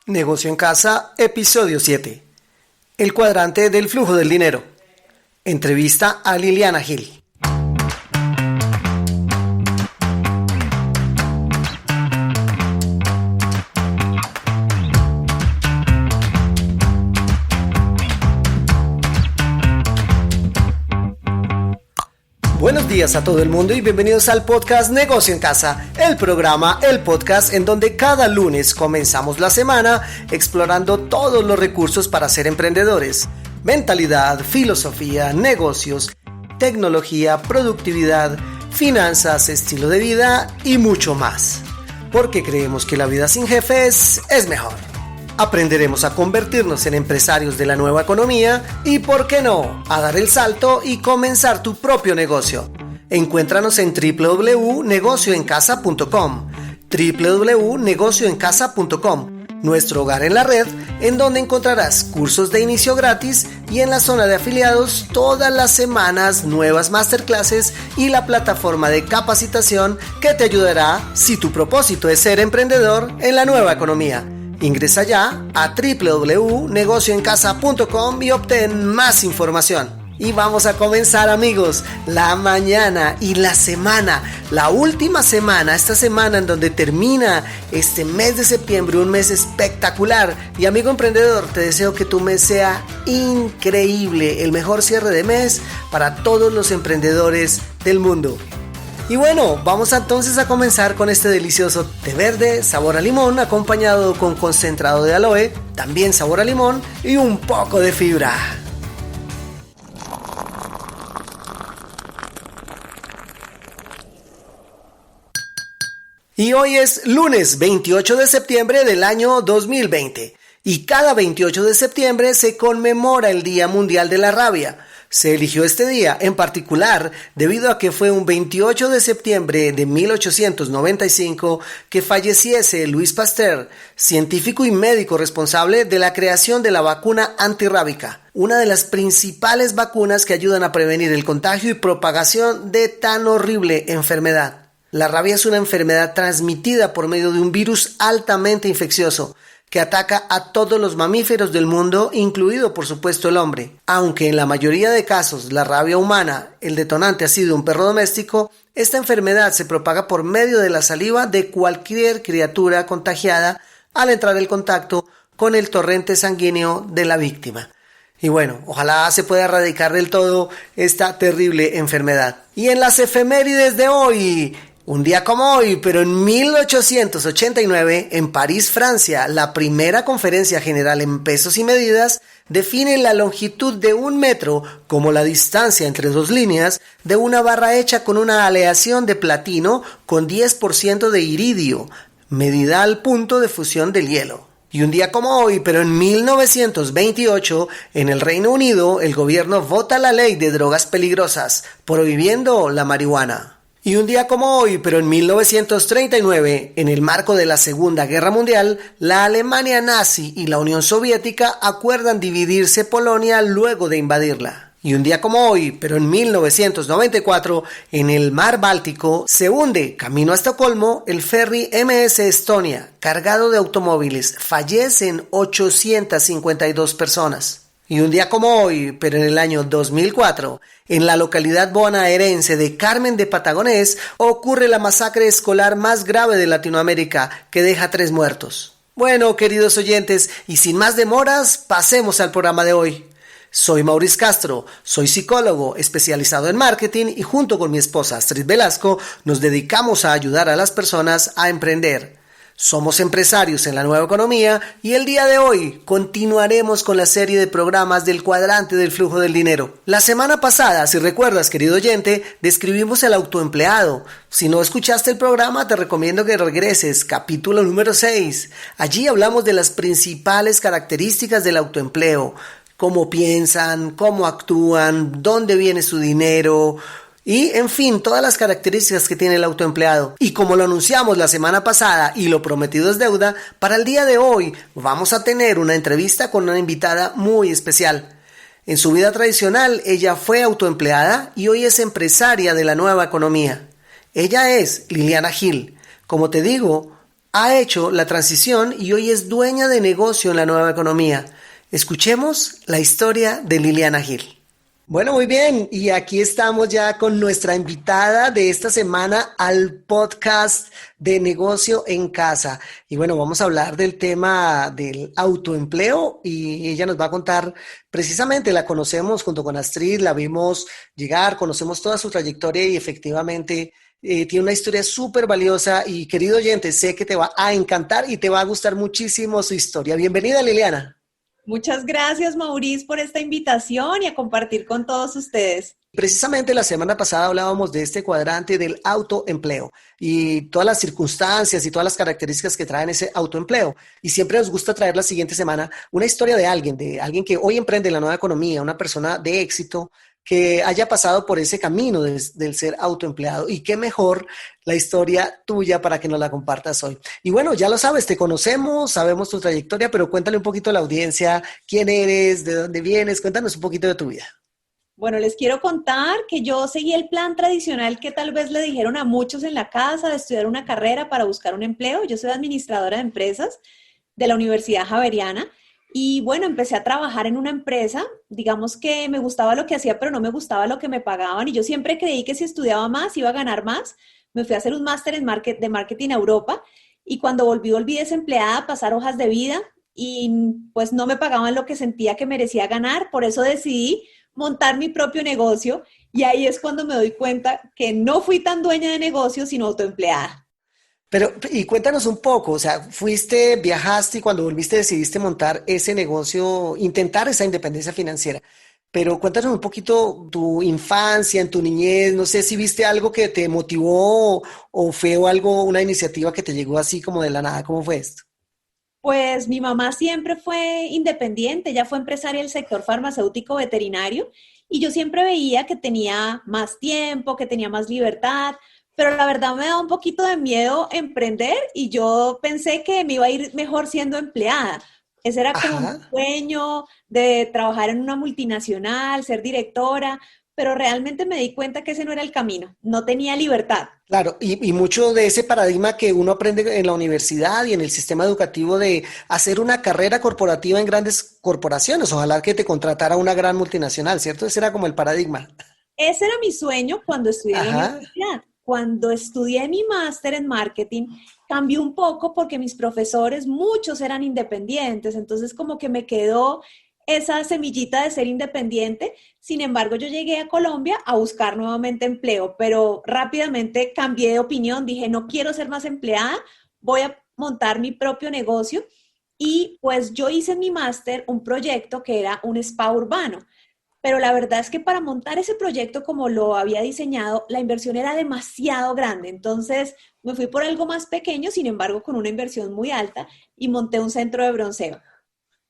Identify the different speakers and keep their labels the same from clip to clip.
Speaker 1: Negocio en Casa, episodio 7. El cuadrante del flujo del dinero. Entrevista a Liliana Gil. Buenos días a todo el mundo y bienvenidos al podcast Negocio en Casa, el programa, el podcast en donde cada lunes comenzamos la semana explorando todos los recursos para ser emprendedores: mentalidad, filosofía, negocios, tecnología, productividad, finanzas, estilo de vida y mucho más. Porque creemos que la vida sin jefes es mejor. Aprenderemos a convertirnos en empresarios de la nueva economía y, ¿por qué no?, a dar el salto y comenzar tu propio negocio. Encuéntranos en www.negocioencasa.com, www.negocioencasa.com, nuestro hogar en la red, en donde encontrarás cursos de inicio gratis y en la zona de afiliados todas las semanas nuevas masterclasses y la plataforma de capacitación que te ayudará si tu propósito es ser emprendedor en la nueva economía. Ingresa ya a www.negocioencasa.com y obtén más información. Y vamos a comenzar, amigos, la mañana y la semana, la última semana, esta semana en donde termina este mes de septiembre, un mes espectacular. Y amigo emprendedor, te deseo que tu mes sea increíble, el mejor cierre de mes para todos los emprendedores del mundo. Y bueno, vamos entonces a comenzar con este delicioso té verde, sabor a limón, acompañado con concentrado de aloe, también sabor a limón y un poco de fibra. Y hoy es lunes 28 de septiembre del año 2020 y cada 28 de septiembre se conmemora el Día Mundial de la Rabia. Se eligió este día en particular debido a que fue un 28 de septiembre de 1895 que falleciese Louis Pasteur, científico y médico responsable de la creación de la vacuna antirrábica, una de las principales vacunas que ayudan a prevenir el contagio y propagación de tan horrible enfermedad. La rabia es una enfermedad transmitida por medio de un virus altamente infeccioso que ataca a todos los mamíferos del mundo, incluido por supuesto el hombre. Aunque en la mayoría de casos la rabia humana, el detonante ha sido un perro doméstico, esta enfermedad se propaga por medio de la saliva de cualquier criatura contagiada al entrar en contacto con el torrente sanguíneo de la víctima. Y bueno, ojalá se pueda erradicar del todo esta terrible enfermedad. Y en las efemérides de hoy, un día como hoy, pero en 1889, en París, Francia, la primera conferencia general en pesos y medidas define la longitud de 1 metro como la distancia entre dos líneas de una barra hecha con una aleación de platino con 10% de iridio, medida al punto de fusión del hielo. Y un día como hoy, pero en 1928, en el Reino Unido, el gobierno vota la ley de drogas peligrosas, prohibiendo la marihuana. Y un día como hoy, pero en 1939, en el marco de la Segunda Guerra Mundial, la Alemania nazi y la Unión Soviética acuerdan dividirse Polonia luego de invadirla. Y un día como hoy, pero en 1994, en el mar Báltico, se hunde, camino a Estocolmo, el ferry MS Estonia, cargado de automóviles. Fallecen 852 personas. Y un día como hoy, pero en el año 2004, en la localidad bonaerense de Carmen de Patagonés, ocurre la masacre escolar más grave de Latinoamérica, que deja 3 muertos. Bueno, queridos oyentes, y sin más demoras, pasemos al programa de hoy. Soy Maurice Castro, soy psicólogo especializado en marketing y junto con mi esposa Astrid Velasco nos dedicamos a ayudar a las personas a emprender. Somos empresarios en la nueva economía y el día de hoy continuaremos con la serie de programas del cuadrante del flujo del dinero. La semana pasada, si recuerdas, querido oyente, describimos el autoempleado. Si no escuchaste el programa, te recomiendo que regreses, capítulo número 6. Allí hablamos de las principales características del autoempleo: cómo piensan, cómo actúan, dónde viene su dinero, y, en fin, todas las características que tiene el autoempleado. Y como lo anunciamos la semana pasada y lo prometido es deuda, para el día de hoy vamos a tener una entrevista con una invitada muy especial. En su vida tradicional, ella fue autoempleada y hoy es empresaria de la nueva economía. Ella es Liliana Gil. Como te digo, ha hecho la transición y hoy es dueña de negocio en la nueva economía. Escuchemos la historia de Liliana Gil. Bueno, muy bien, y aquí estamos ya con nuestra invitada de esta semana al podcast de Negocio en Casa. Y bueno, vamos a hablar del tema del autoempleo y ella nos va a contar precisamente, la conocemos junto con Astrid, la vimos llegar, conocemos toda su trayectoria y efectivamente tiene una historia súper valiosa y querido oyente, sé que te va a encantar y te va a gustar muchísimo su historia. Bienvenida, Liliana.
Speaker 2: Muchas gracias, Maurice, por esta invitación y a compartir con todos ustedes.
Speaker 1: Precisamente la semana pasada hablábamos de este cuadrante del autoempleo y todas las circunstancias y todas las características que traen ese autoempleo. Y siempre nos gusta traer la siguiente semana una historia de alguien que hoy emprende la nueva economía, una persona de éxito que haya pasado por ese camino del ser autoempleado. Y qué mejor la historia tuya para que nos la compartas hoy. Y bueno, ya lo sabes, te conocemos, sabemos tu trayectoria, pero cuéntale un poquito a la audiencia quién eres, de dónde vienes, cuéntanos un poquito de tu vida.
Speaker 2: Bueno, les quiero contar que yo seguí el plan tradicional que tal vez le dijeron a muchos en la casa de estudiar una carrera para buscar un empleo. Yo soy administradora de empresas de la Universidad Javeriana y bueno, empecé a trabajar en una empresa. Digamos que me gustaba lo que hacía, pero no me gustaba lo que me pagaban y yo siempre creí que si estudiaba más iba a ganar más. Me fui a hacer un máster en de marketing a Europa y cuando volví desempleada a pasar hojas de vida y pues no me pagaban lo que sentía que merecía ganar. Por eso decidí montar mi propio negocio y ahí es cuando me doy cuenta que no fui tan dueña de negocio, sino autoempleada.
Speaker 1: Pero, y cuéntanos un poco, o sea, fuiste, viajaste y cuando volviste decidiste montar ese negocio, intentar esa independencia financiera. Pero cuéntanos un poquito tu infancia, en tu niñez, no sé si viste algo que te motivó o fue algo, una iniciativa que te llegó así como de la nada, ¿cómo fue esto?
Speaker 2: Pues mi mamá siempre fue independiente, ella fue empresaria del sector farmacéutico veterinario y yo siempre veía que tenía más tiempo, que tenía más libertad, pero la verdad me da un poquito de miedo emprender y yo pensé que me iba a ir mejor siendo empleada. Ese era como mi
Speaker 1: Ajá.
Speaker 2: sueño de trabajar en una multinacional, ser directora, pero realmente me di cuenta que ese no era el camino, no tenía libertad.
Speaker 1: Claro, y mucho de ese paradigma que uno aprende en la universidad y en el sistema educativo de hacer una carrera corporativa en grandes corporaciones, ojalá que te contratara una gran multinacional, ¿cierto? Ese era como el paradigma.
Speaker 2: Ese era mi sueño cuando estudié en la
Speaker 1: Ajá.
Speaker 2: universidad. Cuando estudié mi máster en marketing, cambió un poco porque mis profesores, muchos eran independientes, entonces como que me quedó esa semillita de ser independiente. Sin embargo, yo llegué a Colombia a buscar nuevamente empleo, pero rápidamente cambié de opinión, dije, no quiero ser más empleada, voy a montar mi propio negocio. Y pues yo hice en mi máster un proyecto que era un spa urbano. Pero la verdad es que para montar ese proyecto como lo había diseñado, la inversión era demasiado grande. Entonces me fui por algo más pequeño, sin embargo, con una inversión muy alta y monté un centro de bronceo.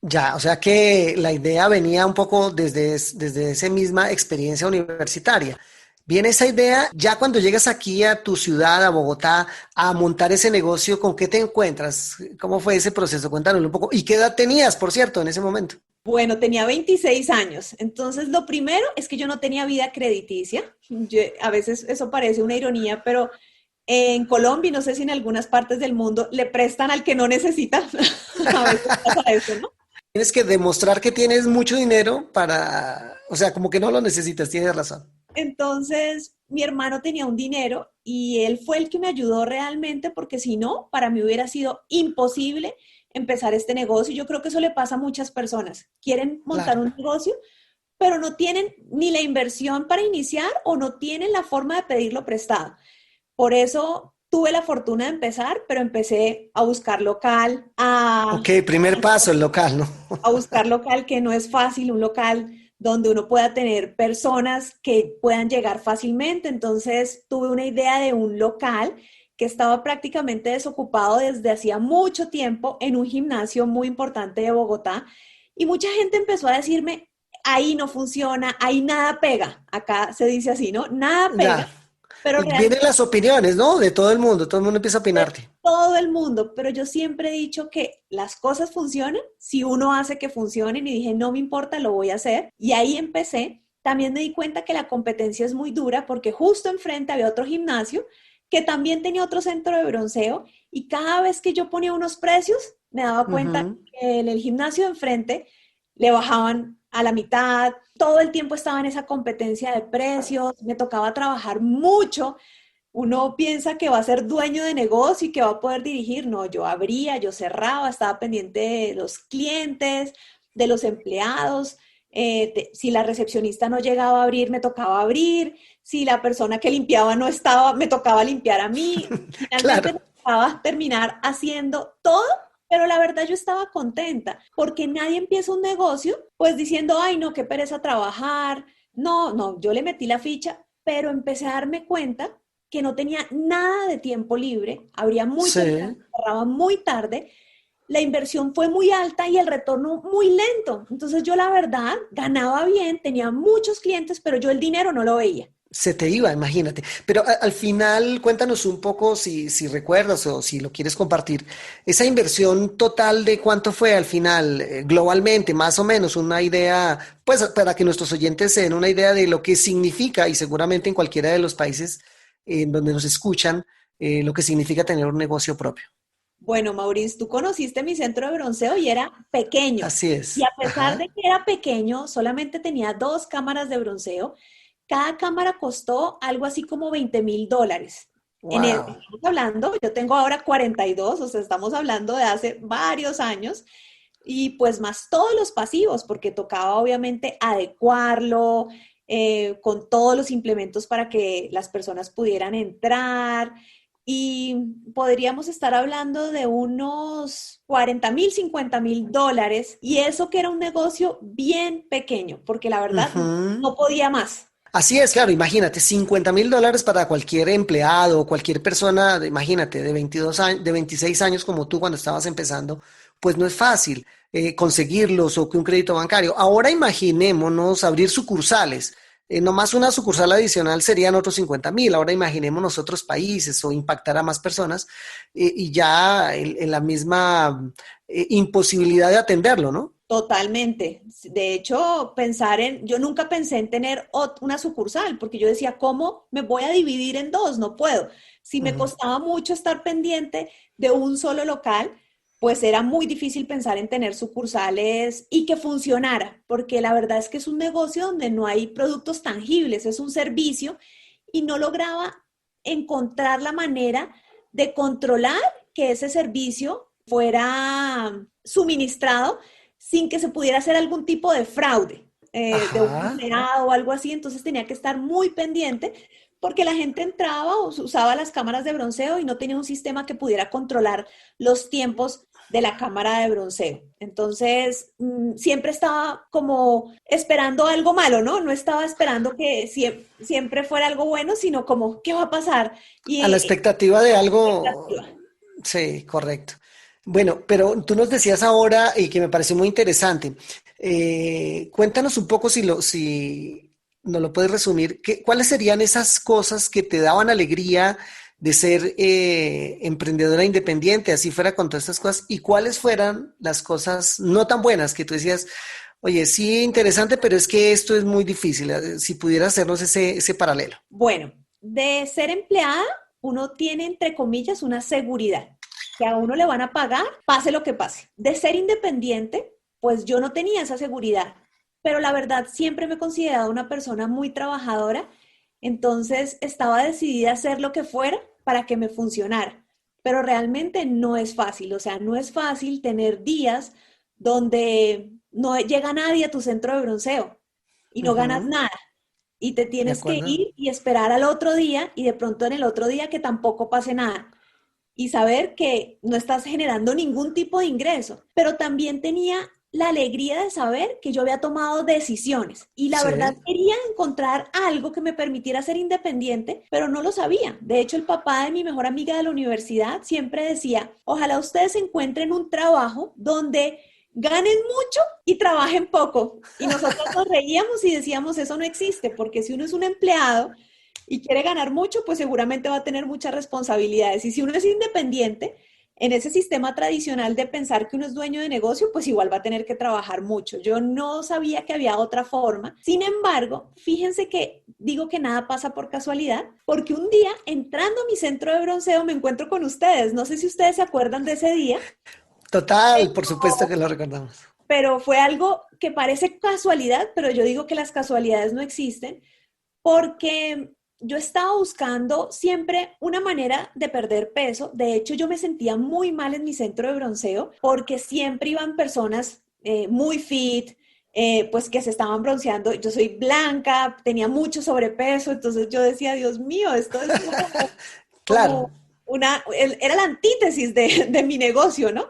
Speaker 1: Ya, o sea que la idea venía un poco desde esa misma experiencia universitaria. Viene esa idea, ya cuando llegas aquí a tu ciudad, a Bogotá, a montar ese negocio, ¿con qué te encuentras? ¿Cómo fue ese proceso? Cuéntanos un poco. ¿Y qué edad tenías, por cierto, en ese momento?
Speaker 2: Bueno, tenía 26 años. Entonces, lo primero es que yo no tenía vida crediticia. A veces eso parece una ironía, pero en Colombia, y no sé si en algunas partes del mundo, le prestan al que no necesita. A veces pasa eso, ¿no?
Speaker 1: Tienes que demostrar que tienes mucho dinero para, o sea, como que no lo necesitas, tienes razón.
Speaker 2: Entonces, mi hermano tenía un dinero y él fue el que me ayudó realmente porque si no, para mí hubiera sido imposible empezar este negocio. Yo creo que eso le pasa a muchas personas. Quieren montar
Speaker 1: Claro.
Speaker 2: un negocio, pero no tienen ni la inversión para iniciar o no tienen la forma de pedirlo prestado. Por eso tuve la fortuna de empezar, pero empecé a buscar local,
Speaker 1: Ok, primer paso, el local, ¿no?
Speaker 2: a buscar local que no es fácil, un local donde uno pueda tener personas que puedan llegar fácilmente. Entonces tuve una idea de un local que estaba prácticamente desocupado desde hacía mucho tiempo en un gimnasio muy importante de Bogotá y mucha gente empezó a decirme, ahí no funciona, ahí nada pega. Acá se dice así, ¿no? Nada pega,
Speaker 1: Ya.
Speaker 2: pero
Speaker 1: Y vienen
Speaker 2: realmente
Speaker 1: las opiniones, ¿no? De todo el mundo empieza a opinarte.
Speaker 2: todo el mundo, pero yo siempre he dicho que las cosas funcionan si uno hace que funcionen y dije, no me importa, lo voy a hacer. Y ahí empecé. También me di cuenta que la competencia es muy dura porque justo enfrente había otro gimnasio que también tenía otro centro de bronceo y cada vez que yo ponía unos precios, me daba cuenta
Speaker 1: Ujú.
Speaker 2: que en el gimnasio de enfrente le bajaban a la mitad, todo el tiempo estaba en esa competencia de precios, me tocaba trabajar mucho. Uno piensa que va a ser dueño de negocio y que va a poder dirigir. No, yo abría, yo cerraba, estaba pendiente de los clientes, de los empleados. Si la recepcionista no llegaba a abrir, me tocaba abrir. Si la persona que limpiaba no estaba, me tocaba limpiar a mí. Finalmente me
Speaker 1: Claro,
Speaker 2: tocaba terminar haciendo todo, pero la verdad yo estaba contenta porque nadie empieza un negocio pues diciendo, ay, no, qué pereza trabajar. No, no, yo le metí la ficha, pero empecé a darme cuenta que no tenía nada de tiempo libre, abría muy temprano,
Speaker 1: sí.
Speaker 2: cerraba muy tarde, la inversión fue muy alta y el retorno muy lento. Entonces yo la verdad ganaba bien, tenía muchos clientes, pero yo el dinero no lo veía.
Speaker 1: Se te iba, imagínate. Pero al final, cuéntanos un poco si recuerdas o si lo quieres compartir, esa inversión total de cuánto fue al final, globalmente, más o menos, una idea, pues para que nuestros oyentes se den una idea de lo que significa, y seguramente en cualquiera de los países en donde nos escuchan, lo que significa tener un negocio propio.
Speaker 2: Bueno, Maurice, tú conociste mi centro de bronceo y era pequeño.
Speaker 1: Así
Speaker 2: Y
Speaker 1: es.
Speaker 2: a pesar de
Speaker 1: Ajá.
Speaker 2: que era pequeño, solamente tenía 2 cámaras de bronceo. Cada cámara costó algo así como $20,000.
Speaker 1: Wow.
Speaker 2: Estamos hablando, yo tengo ahora 42, o sea, estamos hablando de hace varios años. Y pues más todos los pasivos, porque tocaba obviamente adecuarlo con todos los implementos para que las personas pudieran entrar. Y podríamos estar hablando de unos $40,000, $50,000. Y eso que era un negocio bien pequeño, porque la verdad
Speaker 1: Ujú.
Speaker 2: no podía más.
Speaker 1: Así es, claro, imagínate, $50,000 para cualquier empleado o cualquier persona, imagínate, de 22 años, de 26 años como tú cuando estabas empezando, pues no es fácil conseguirlos o que un crédito bancario. Ahora imaginémonos abrir sucursales. No más una sucursal adicional serían otros 50,000. Ahora imaginémonos otros países o impactar a más personas y ya en la misma imposibilidad de atenderlo, ¿no?
Speaker 2: Totalmente. De hecho, yo nunca pensé en tener una sucursal, porque yo decía, ¿cómo me voy a dividir en dos? No puedo. Si me
Speaker 1: Ujú.
Speaker 2: costaba mucho estar pendiente de un solo local, pues era muy difícil pensar en tener sucursales y que funcionara, porque la verdad es que es un negocio donde no hay productos tangibles, es un servicio y no lograba encontrar la manera de controlar que ese servicio fuera suministrado sin que se pudiera hacer algún tipo de fraude, de un
Speaker 1: Ajá.
Speaker 2: empleado o algo así. Entonces tenía que estar muy pendiente porque la gente entraba o usaba las cámaras de bronceo y no tenía un sistema que pudiera controlar los tiempos de la cámara de bronceo. Entonces, siempre estaba como esperando algo malo, ¿no? No estaba esperando que siempre fuera algo bueno, sino como, ¿qué va a pasar?
Speaker 1: A la
Speaker 2: Y
Speaker 1: expectativa de algo,
Speaker 2: expectativa.
Speaker 1: sí, correcto. Bueno, pero tú nos decías ahora y que me pareció muy interesante. Cuéntanos un poco si nos lo puedes resumir, ¿cuáles serían esas cosas que te daban alegría de ser emprendedora independiente, así fuera con todas estas cosas, y cuáles fueran las cosas no tan buenas que tú decías, oye, sí, interesante, pero es que esto es muy difícil, si pudieras hacernos ese paralelo.
Speaker 2: Bueno, de ser empleada, uno tiene, entre comillas, una seguridad, que a uno le van a pagar, pase lo que pase. De ser independiente, pues yo no tenía esa seguridad, pero la verdad siempre me he considerado una persona muy trabajadora, entonces estaba decidida a hacer lo que fuera para que me funcionara, pero realmente no es fácil, o sea, no es fácil tener días donde no llega nadie a tu centro de bronceo y no ganas
Speaker 1: Ujú,
Speaker 2: nada y te
Speaker 1: ¿de
Speaker 2: tienes que
Speaker 1: acuerdo?
Speaker 2: ir y esperar al otro día y de pronto en el otro día que tampoco pase nada y saber que no estás generando ningún tipo de ingreso. Pero también tenía la alegría de saber que yo había tomado decisiones y la verdad
Speaker 1: Sí.
Speaker 2: quería encontrar algo que me permitiera ser independiente, pero no lo sabía. De hecho, el papá de mi mejor amiga de la universidad siempre decía, ojalá ustedes encuentren un trabajo donde ganen mucho y trabajen poco. Y nosotros nos reíamos y decíamos, eso no existe, porque si uno es un empleado y quiere ganar mucho, pues seguramente va a tener muchas responsabilidades. Y si uno es independiente, en ese sistema tradicional de pensar que uno es dueño de negocio, pues igual va a tener que trabajar mucho. Yo no sabía que había otra forma. Sin embargo, fíjense que digo que nada pasa por casualidad, porque un día entrando a mi centro de bronceo me encuentro con ustedes. No sé si ustedes se acuerdan de ese día,
Speaker 1: Total, por supuesto que lo recordamos.
Speaker 2: pero fue algo que parece casualidad, pero yo digo que las casualidades no existen, porque yo estaba buscando siempre una manera de perder peso. De hecho, yo me sentía muy mal en mi centro de bronceo porque siempre iban personas muy fit, pues que se estaban bronceando. Yo soy blanca, tenía mucho sobrepeso, entonces yo decía, Dios mío, esto es como
Speaker 1: Claro,
Speaker 2: era la antítesis de mi negocio, ¿no?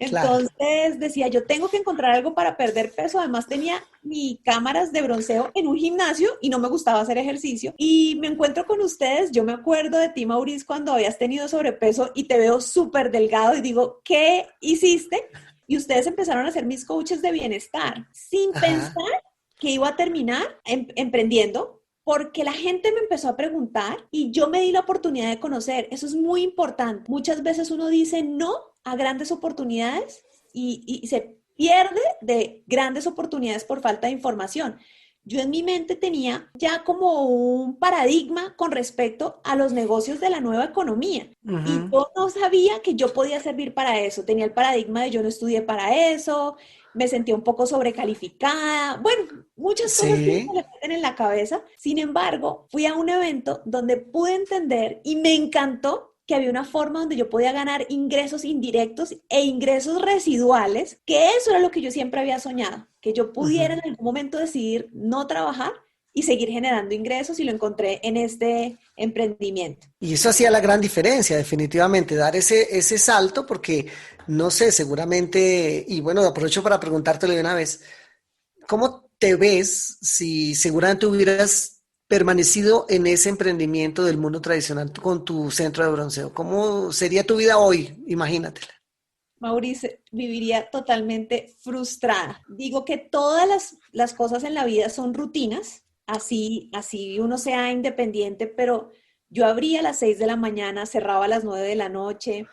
Speaker 1: claro.
Speaker 2: Entonces decía, yo tengo que encontrar algo para perder peso. Además tenía mis cámaras de bronceo en un gimnasio y no me gustaba hacer ejercicio. Y me encuentro con ustedes, yo me acuerdo de ti, Maurice, cuando habías tenido sobrepeso y te veo súper delgado y digo, ¿qué hiciste? Y ustedes empezaron a ser mis coaches de bienestar sin
Speaker 1: Ajá.
Speaker 2: pensar que iba a terminar emprendiendo. Porque la gente me empezó a preguntar y yo me di la oportunidad de conocer. Eso es muy importante. Muchas veces uno dice no a grandes oportunidades y se pierde de grandes oportunidades por falta de información. Yo en mi mente tenía ya como un paradigma con respecto a los negocios de la nueva economía y
Speaker 1: Ujú.
Speaker 2: yo no sabía que yo podía servir para eso. Tenía el paradigma de yo no estudié para eso, me sentía un poco sobrecalificada. Bueno, muchas cosas que se
Speaker 1: Sí.
Speaker 2: le meten en la cabeza. Sin embargo, fui a un evento donde pude entender y me encantó que había una forma donde yo podía ganar ingresos indirectos e ingresos residuales, que eso era lo que yo siempre había soñado, que yo pudiera en
Speaker 1: Ujú.
Speaker 2: algún momento decidir no trabajar y seguir generando ingresos y lo encontré en este emprendimiento.
Speaker 1: Y eso hacía la gran diferencia, definitivamente, dar ese salto, porque no sé, seguramente, y bueno, aprovecho para preguntártelo de una vez, ¿cómo te ves si seguramente hubieras permanecido en ese emprendimiento del mundo tradicional con tu centro de bronceo? ¿Cómo sería tu vida hoy? Imagínatela.
Speaker 2: Maurice, viviría totalmente frustrada. Digo que todas las cosas en la vida son rutinas, así uno sea independiente, pero yo abría a las 6 de la mañana, cerraba a las 9 de la noche,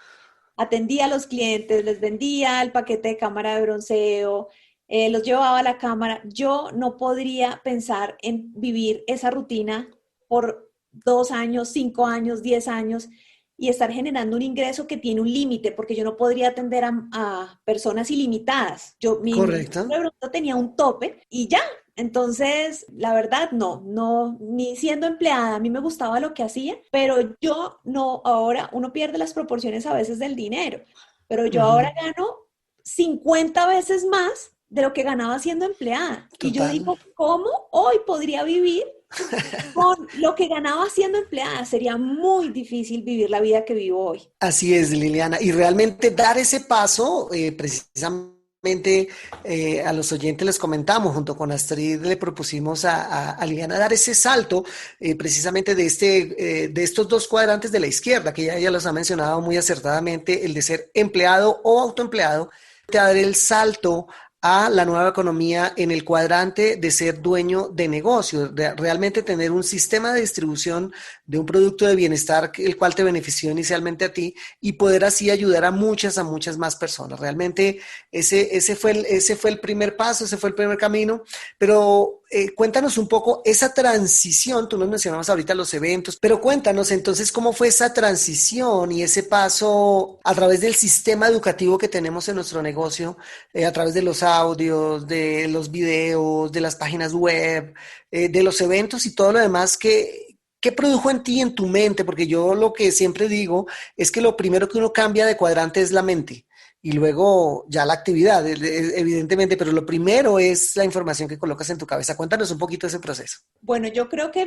Speaker 2: atendía a los clientes, les vendía el paquete de cámara de bronceo, los llevaba a la cámara. Yo no podría pensar en vivir esa rutina por 2 años, 5 años, 10 años y estar generando un ingreso que tiene un límite, porque yo no podría atender a personas ilimitadas. Mi
Speaker 1: Correcto.
Speaker 2: cerebro tenía un tope y ya. Entonces, la verdad, no, ni siendo empleada, a mí me gustaba lo que hacía, pero yo no, ahora uno pierde las proporciones a veces del dinero, pero yo ahora
Speaker 1: Ujú.
Speaker 2: gano 50 veces más de lo que ganaba siendo empleada. Y yo
Speaker 1: Total.
Speaker 2: digo, ¿cómo hoy podría vivir con lo que ganaba siendo empleada? Sería muy difícil vivir la vida que vivo hoy.
Speaker 1: Así es, Liliana. Y realmente dar ese paso, precisamente a los oyentes les comentamos, junto con Astrid le propusimos a Liliana dar ese salto, precisamente de estos dos cuadrantes de la izquierda, que ya los ha mencionado muy acertadamente, el de ser empleado o autoempleado, de dar el salto a la nueva economía en el cuadrante de ser dueño de negocio, de realmente tener un sistema de distribución de un producto de bienestar el cual te benefició inicialmente a ti y poder así ayudar a muchas más personas. Realmente ese fue el primer paso, ese fue el primer camino, pero cuéntanos un poco esa transición, tú nos mencionabas ahorita los eventos, pero cuéntanos entonces cómo fue esa transición y ese paso a través del sistema educativo que tenemos en nuestro negocio, a través de los audios, de los videos, de las páginas web, de los eventos y todo lo demás que, ¿qué produjo en ti, en tu mente? Porque yo lo que siempre digo es que lo primero que uno cambia de cuadrante es la mente y luego ya la actividad, evidentemente, pero lo primero es la información que colocas en tu cabeza. Cuéntanos un poquito ese proceso.
Speaker 2: Bueno, yo creo que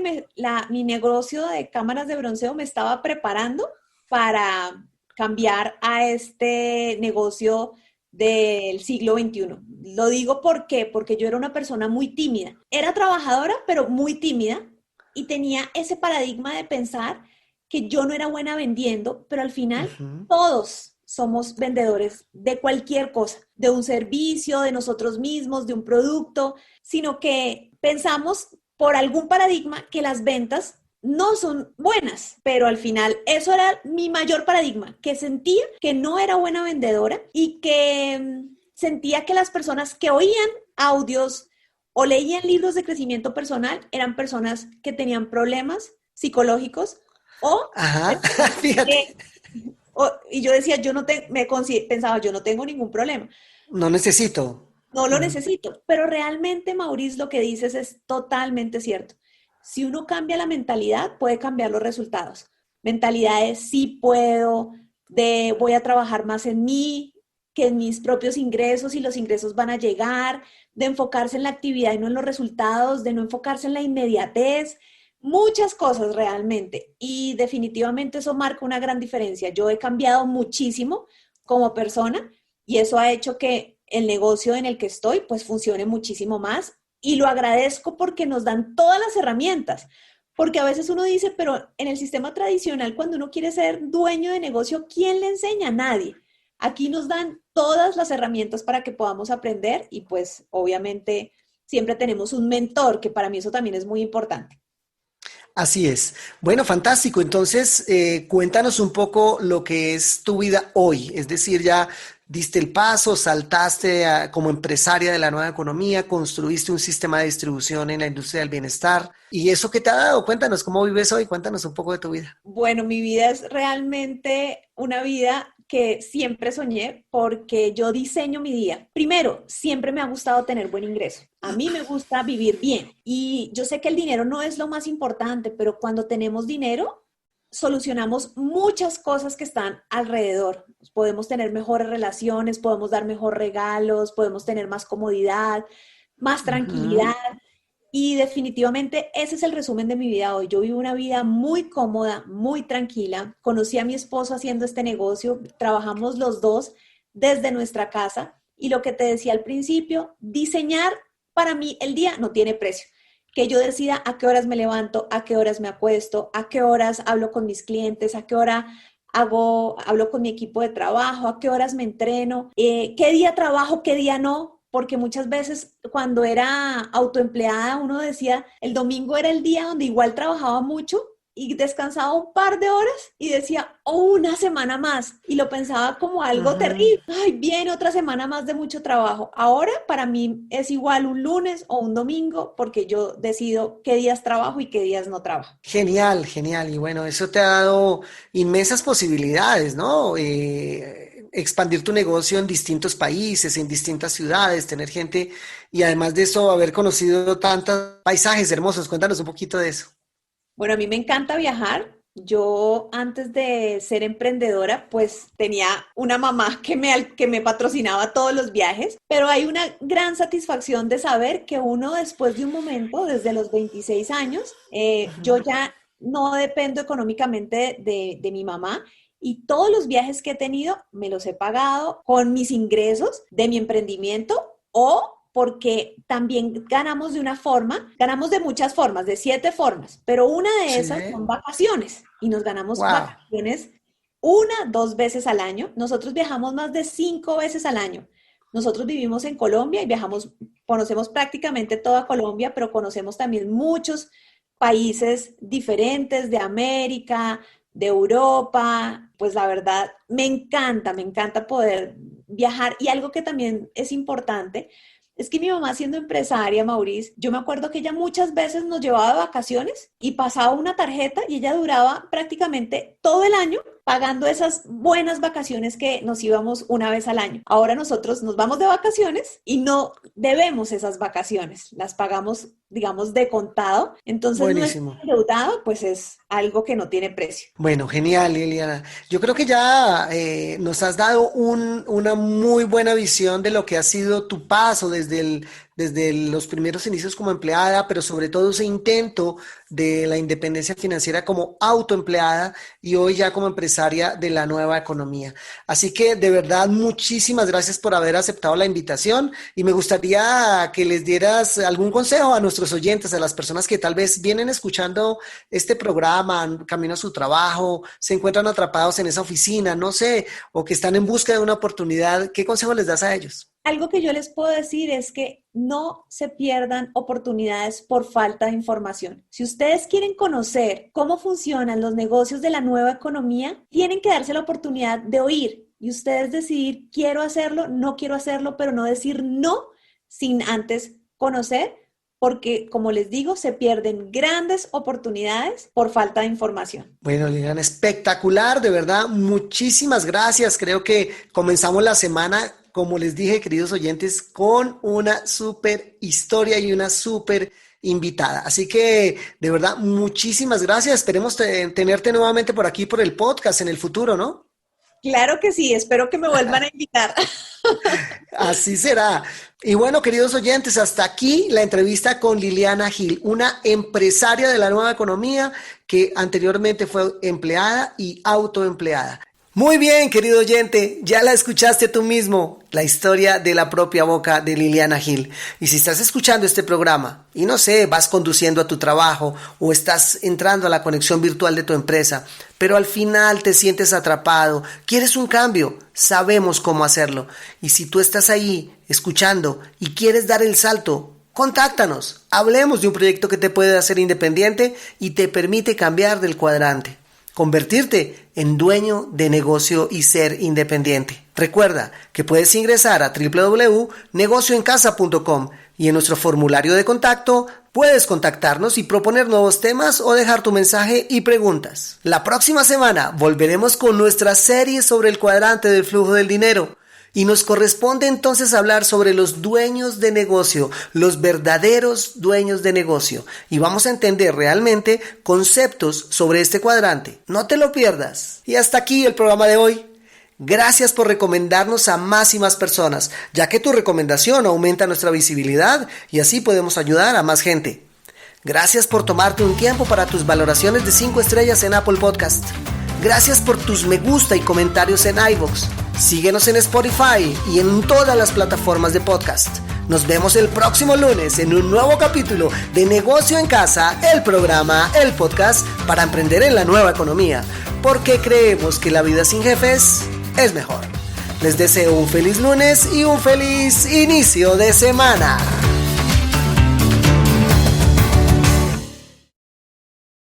Speaker 2: mi negocio de cámaras de bronceo me estaba preparando para cambiar a este negocio del siglo XXI. Lo digo porque yo era una persona muy tímida. Era trabajadora, pero muy tímida y tenía ese paradigma de pensar que yo no era buena vendiendo, pero al final
Speaker 1: Ujú.
Speaker 2: todos somos vendedores de cualquier cosa, de un servicio, de nosotros mismos, de un producto, sino que pensamos por algún paradigma que las ventas no son buenas, pero al final eso era mi mayor paradigma, que sentía que no era buena vendedora y que sentía que las personas que oían audios o leían libros de crecimiento personal eran personas que tenían problemas psicológicos o
Speaker 1: Ajá,
Speaker 2: personas
Speaker 1: fíjate,
Speaker 2: que, y yo decía, yo no te, pensaba, yo no tengo ningún problema.
Speaker 1: no necesito.
Speaker 2: No lo
Speaker 1: Ujú.
Speaker 2: necesito, pero realmente, Maurice, lo que dices es totalmente cierto. Si uno cambia la mentalidad, puede cambiar los resultados. Mentalidades sí puedo, de voy a trabajar más en mí, que en mis propios ingresos y los ingresos van a llegar, de enfocarse en la actividad y no en los resultados, de no enfocarse en la inmediatez, muchas cosas realmente. Y definitivamente eso marca una gran diferencia. Yo he cambiado muchísimo como persona y eso ha hecho que el negocio en el que estoy pues funcione muchísimo más y lo agradezco porque nos dan todas las herramientas. Porque a veces uno dice, pero en el sistema tradicional, cuando uno quiere ser dueño de negocio, ¿quién le enseña? Nadie. Aquí nos dan todas las herramientas para que podamos aprender y pues obviamente siempre tenemos un mentor, que para mí eso también es muy importante.
Speaker 1: Así es. Bueno, fantástico. Entonces, cuéntanos un poco lo que es tu vida hoy. Es decir, ya diste el paso, como empresaria de la nueva economía, construiste un sistema de distribución en la industria del bienestar. ¿Y eso qué te ha dado? Cuéntanos cómo vives hoy. Cuéntanos un poco de tu vida.
Speaker 2: Bueno, mi vida es realmente una vida que siempre soñé porque yo diseño mi día. Primero, siempre me ha gustado tener buen ingreso. A mí me gusta vivir bien y yo sé que el dinero no es lo más importante, pero cuando tenemos dinero, solucionamos muchas cosas que están alrededor. Podemos tener mejores relaciones, podemos dar mejor regalos, podemos tener más comodidad, más tranquilidad.
Speaker 1: Ujú.
Speaker 2: Y definitivamente ese es el resumen de mi vida hoy. Yo vivo una vida muy cómoda, muy tranquila. Conocí a mi esposo haciendo este negocio, trabajamos los dos desde nuestra casa y lo que te decía al principio, diseñar para mí el día no tiene precio. Que yo decida a qué horas me levanto, a qué horas me acuesto, a qué horas hablo con mis clientes, a qué hora hablo con mi equipo de trabajo, a qué horas me entreno, qué día trabajo, qué día no, porque muchas veces cuando era autoempleada uno decía, el domingo era el día donde igual trabajaba mucho y descansaba un par de horas y decía, oh, una semana más. Y lo pensaba como algo
Speaker 1: Ujú.
Speaker 2: terrible. Ay, viene otra semana más de mucho trabajo. Ahora para mí es igual un lunes o un domingo porque yo decido qué días trabajo y qué días no trabajo.
Speaker 1: Genial, genial. Y bueno, eso te ha dado inmensas posibilidades, ¿no? Expandir tu negocio en distintos países, en distintas ciudades, tener gente y además de eso, haber conocido tantos paisajes hermosos. Cuéntanos un poquito de eso.
Speaker 2: Bueno, a mí me encanta viajar. Yo antes de ser emprendedora, pues tenía una mamá que me patrocinaba todos los viajes, pero hay una gran satisfacción de saber que uno después de un momento, desde los 26 años, yo ya no dependo económicamente de mi mamá y todos los viajes que he tenido me los he pagado con mis ingresos de mi emprendimiento o porque también ganamos de una forma, ganamos de muchas formas, de 7 formas, pero una de
Speaker 1: Sí.
Speaker 2: esas son vacaciones y nos ganamos
Speaker 1: Wow.
Speaker 2: vacaciones una, 2 veces al año. Nosotros viajamos más de 5 veces al año. Nosotros vivimos en Colombia y viajamos, conocemos prácticamente toda Colombia, pero conocemos también muchos países diferentes de América, de Europa. Pues la verdad, me encanta poder viajar. Y algo que también es importante es que mi mamá siendo empresaria, Maurice, yo me acuerdo que ella muchas veces nos llevaba de vacaciones y pasaba una tarjeta y ella duraba prácticamente todo el año pagando esas buenas vacaciones que nos íbamos una vez al año. Ahora nosotros nos vamos de vacaciones y no debemos esas vacaciones, las pagamos, digamos, de contado. Entonces nuestro
Speaker 1: Buenísimo.
Speaker 2: endeudado pues es algo que no tiene precio.
Speaker 1: Bueno, genial, Liliana. Yo creo que ya nos has dado una muy buena visión de lo que ha sido tu paso desde los primeros inicios como empleada, pero sobre todo ese intento de la independencia financiera como autoempleada y hoy ya como empresaria de la nueva economía. Así que de verdad, muchísimas gracias por haber aceptado la invitación y me gustaría que les dieras algún consejo a nuestros oyentes, a las personas que tal vez vienen escuchando este programa, camino a su trabajo, se encuentran atrapados en esa oficina, no sé, o que están en busca de una oportunidad. ¿Qué consejo les das a ellos?
Speaker 2: Algo que yo les puedo decir es que no se pierdan oportunidades por falta de información. Si ustedes quieren conocer cómo funcionan los negocios de la nueva economía, tienen que darse la oportunidad de oír y ustedes decidir, quiero hacerlo, no quiero hacerlo, pero no decir no sin antes conocer, porque como les digo, se pierden grandes oportunidades por falta de información.
Speaker 1: Bueno, Liliana, espectacular, de verdad, muchísimas gracias. Creo que comenzamos la semana, como les dije, queridos oyentes, con una súper historia y una súper invitada. Así que, de verdad, muchísimas gracias. Esperemos tenerte nuevamente por aquí, por el podcast en el futuro, ¿no?
Speaker 2: Claro que sí, espero que me vuelvan a invitar.
Speaker 1: Así será. Y bueno, queridos oyentes, hasta aquí la entrevista con Liliana Gil, una empresaria de la nueva economía que anteriormente fue empleada y autoempleada. Muy bien, querido oyente, ya la escuchaste tú mismo, la historia de la propia boca de Liliana Gil. Y si estás escuchando este programa y no sé, vas conduciendo a tu trabajo o estás entrando a la conexión virtual de tu empresa, pero al final te sientes atrapado, quieres un cambio, sabemos cómo hacerlo. Y si tú estás ahí escuchando y quieres dar el salto, contáctanos, hablemos de un proyecto que te puede hacer independiente y te permite cambiar del cuadrante. Convertirte en dueño de negocio y ser independiente. Recuerda que puedes ingresar a www.negocioencasa.com y en nuestro formulario de contacto puedes contactarnos y proponer nuevos temas o dejar tu mensaje y preguntas. La próxima semana volveremos con nuestra serie sobre el cuadrante del flujo del dinero. Y nos corresponde entonces hablar sobre los dueños de negocio, los verdaderos dueños de negocio. Y vamos a entender realmente conceptos sobre este cuadrante. No te lo pierdas. Y hasta aquí el programa de hoy. Gracias por recomendarnos a más y más personas, ya que tu recomendación aumenta nuestra visibilidad y así podemos ayudar a más gente. Gracias por tomarte un tiempo para tus valoraciones de 5 estrellas en Apple Podcast. Gracias por tus me gusta y comentarios en iVoox. Síguenos en Spotify y en todas las plataformas de podcast. Nos vemos el próximo lunes en un nuevo capítulo de Negocio en Casa, el programa, el podcast para emprender en la nueva economía. Porque creemos que la vida sin jefes es mejor. Les deseo un feliz lunes y un feliz inicio de semana.